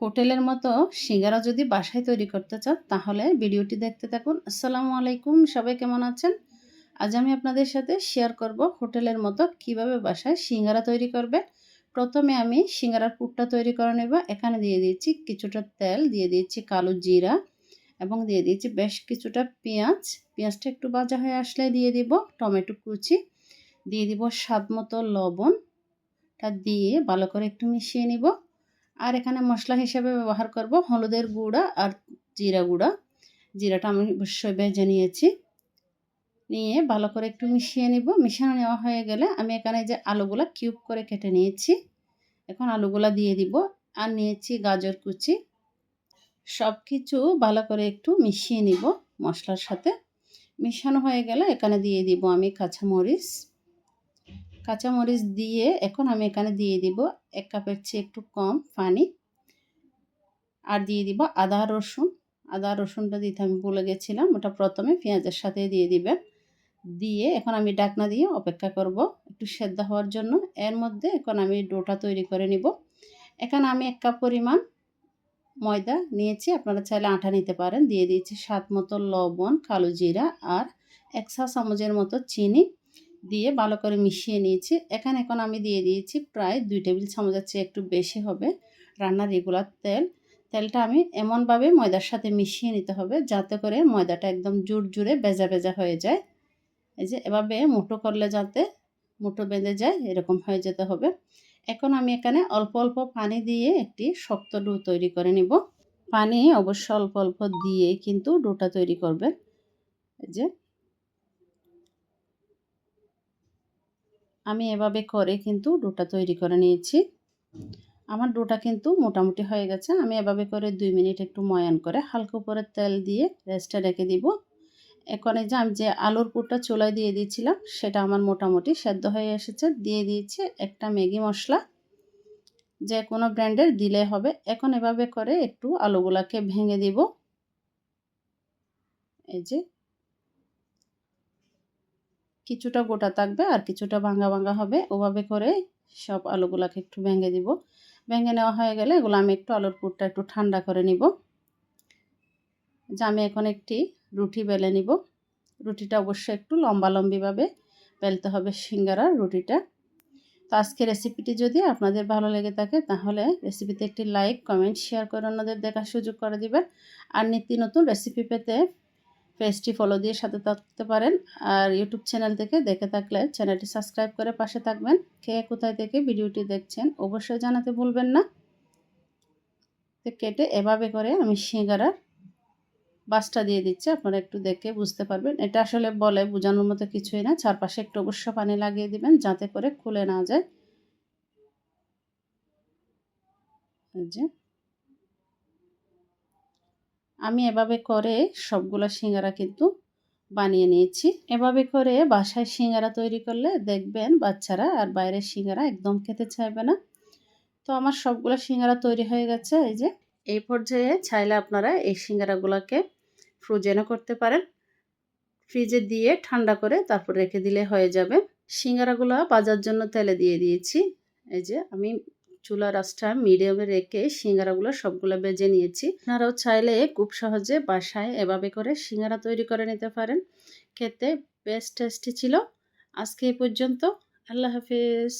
হোটেলের মতো সিঙ্গারা যদি বাসায় তৈরি করতে চান তাহলে ভিডিওটি দেখতে থাকুন। আসসালামু আলাইকুম, সবাই কেমন আছেন? আজ আমি আপনাদের সাথে শেয়ার করব হোটেলের মতো কিভাবে বাসায় সিঙ্গারা তৈরি করবেন। প্রথমে আমি সিঙ্গারার পুরটা তৈরি করে নেব। এখানে দিয়ে দিয়েছি কিছুটা তেল, দিয়ে দিয়েছি কালো জিরা এবং দিয়ে দিয়েছি বেশ কিছুটা পেঁয়াজ। পেঁয়াজটা একটু ভাজা হয়ে আসলে দিয়ে দিব টমেটো কুচি, দিয়ে দিব স্বাদ মতো লবণটা দিয়ে ভালো করে একটু মিশিয়ে নিব। আর এখানে মশলা হিসেবে ব্যবহার করব হলুদের গুঁড়া আর জিরা গুঁড়া। জিরাটা আমি অবশ্যই ভেজে নিয়েছি, নিয়ে ভালো করে একটু মিশিয়ে নিব। মিশানো নেওয়া হয়ে গেলে আমি এখানে যে আলুগুলা কিউব করে কেটে নিয়েছি, এখন আলুগুলা দিয়ে দিব। আর নিয়েছি গাজর কুচি। সব কিছু ভালো করে একটু মিশিয়ে নিব মশলার সাথে। মিশানো হয়ে গেলে এখানে দিয়ে দিব আমি কাঁচামরিচ দিয়ে এখন আমি এখানে দিয়ে দিব 1 কাপের চেয়ে একটু কম পানি। আর দিয়ে দিব আদা রসুনটা দিতে আমি ভুলে গেছিলাম, ওটা প্রথমে পেঁয়াজের সাথে দিয়ে দিবেন। দিয়ে এখন আমি ঢাকনা দিয়ে অপেক্ষা করব একটু সেদ্ধ হওয়ার জন্য। এর মধ্যে এখন আমি ডোটা তৈরি করে নিব। এখানে আমি 1 কাপ পরিমাণ ময়দা নিয়েছি, আপনারা চাইলে আটা নিতে পারেন। দিয়ে দিয়েছি স্বাদ মতো লবণ, কালো জিরা আর 1 চা চামচের মতো চিনি দিয়ে ভালো করে মিশিয়ে নিয়েছি। এখন আমি দিয়ে দিয়েছি প্রায় 2 টেবিল চামচের চেয়ে একটু বেশি হবে রান্নার রেগুলার তেলটা আমি এমনভাবে ময়দার সাথে মিশিয়ে নিতে হবে যাতে করে ময়দাটা একদম জুড়ে ভেজা ভেজা হয়ে যায়। এই যে এভাবে মুঠো করলে যাতে মুঠো বেঁধে যায় এরকম হয়ে যেতে হবে। এখন আমি এখানে অল্প অল্প পানি দিয়ে একটি শক্ত ডো তৈরি করে নিব। পানি অবশ্য অল্প অল্প দিয়ে কিন্তু ডোটা তৈরি করবেন। এই যে আমি এভাবে করে কিন্তু ডোটা তৈরি করে নিয়েছি। আমার ডোটা কিন্তু মোটামুটি হয়ে গেছে। আমি এভাবে করে 2 মিনিট একটু ময়ান করে হালকা উপরে তেল দিয়ে রেস্টে রেখে দিব। এখন এই যে আমি যে আলুর পুরটা চুলায় দিয়ে দিয়েছিলাম সেটা আমার মোটামুটি সেদ্ধ হয়ে এসেছে। দিয়ে দিয়েছি একটা ম্যাগি মশলা, যে কোনো ব্র্যান্ডের দিলে হবে। এখন এভাবে করে একটু আলুগুলাকে ভেঙে দিব। এই যে কিছুটা গোটা থাকবে আর কিছুটা ভাঙা ভাঙা হবে, ওভাবে করে সব আলুগুলাকে একটু ভেঙে দিব। ভেঙে নেওয়া হয়ে গেলে এগুলো আমি একটু আলুর পুরটা একটু ঠান্ডা করে নিব। যে আমি এখন একটি রুটি বেলে নিব। রুটিটা অবশ্যই একটু লম্বালম্বিভাবে বেলতে হবে সিঙ্গারার রুটিটা। তো আজকে রেসিপিটি যদি আপনাদের ভালো লেগে থাকে তাহলে রেসিপিতে একটি লাইক, কমেন্ট, শেয়ার করে অন্যদের দেখার সুযোগ করে দিবেন। আর নিত্য নতুন রেসিপি পেতে পেজটি ফলো দিয়ে সাথে থাকতে পারেন। আর ইউটিউব চ্যানেল থেকে দেখে থাকলে চ্যানেলটি সাবস্ক্রাইব করে পাশে থাকবেন। কে কোথায় থেকে ভিডিওটি দেখছেন অবশ্যই জানাতে ভুলবেন না। তো কেটে এভাবে করে আমি সিঙ্গারার বাসটা দিয়ে দিচ্ছি, আপনারা একটু দেখে বুঝতে পারবেন। এটা আসলে বলে বোঝানোর মতো কিছুই না। চারপাশে একটু অবশ্য পানি লাগিয়ে দিবেন যাতে করে খুলে না যায়। যে আমি এভাবে করে সবগুলো সিঙ্গারা কিন্তু বানিয়ে নিয়েছি। এভাবে করে বাসায় সিঙ্গারা তৈরি করলে দেখবেন বাচ্চারা আর বাইরের সিঙ্গারা একদম খেতে চাইবে না। তো আমার সবগুলো সিঙ্গারা তৈরি হয়ে গেছে। এই যে এই পর্যায়ে চাইলে আপনারা এই সিঙ্গারাগুলোকে ফ্রোজেনও করতে পারেন। ফ্রিজে দিয়ে ঠান্ডা করে তারপর রেখে দিলে হয়ে যাবে। সিঙ্গারাগুলো ভাজার জন্য তেলে দিয়ে দিয়েছি। এই যে আমি চুলার আঁচটা মিডিয়ামে রেখে সিঙ্গারাগুলো সবগুলো ভেজে নিয়েছি। আপনারাও চাইলে খুব সহজে বাসায় এভাবে করে সিঙ্গারা তৈরি করে নিতে পারেন। খেতে বেশ টেস্টি ছিল। আজকে এই পর্যন্ত। আল্লাহ হাফেজ।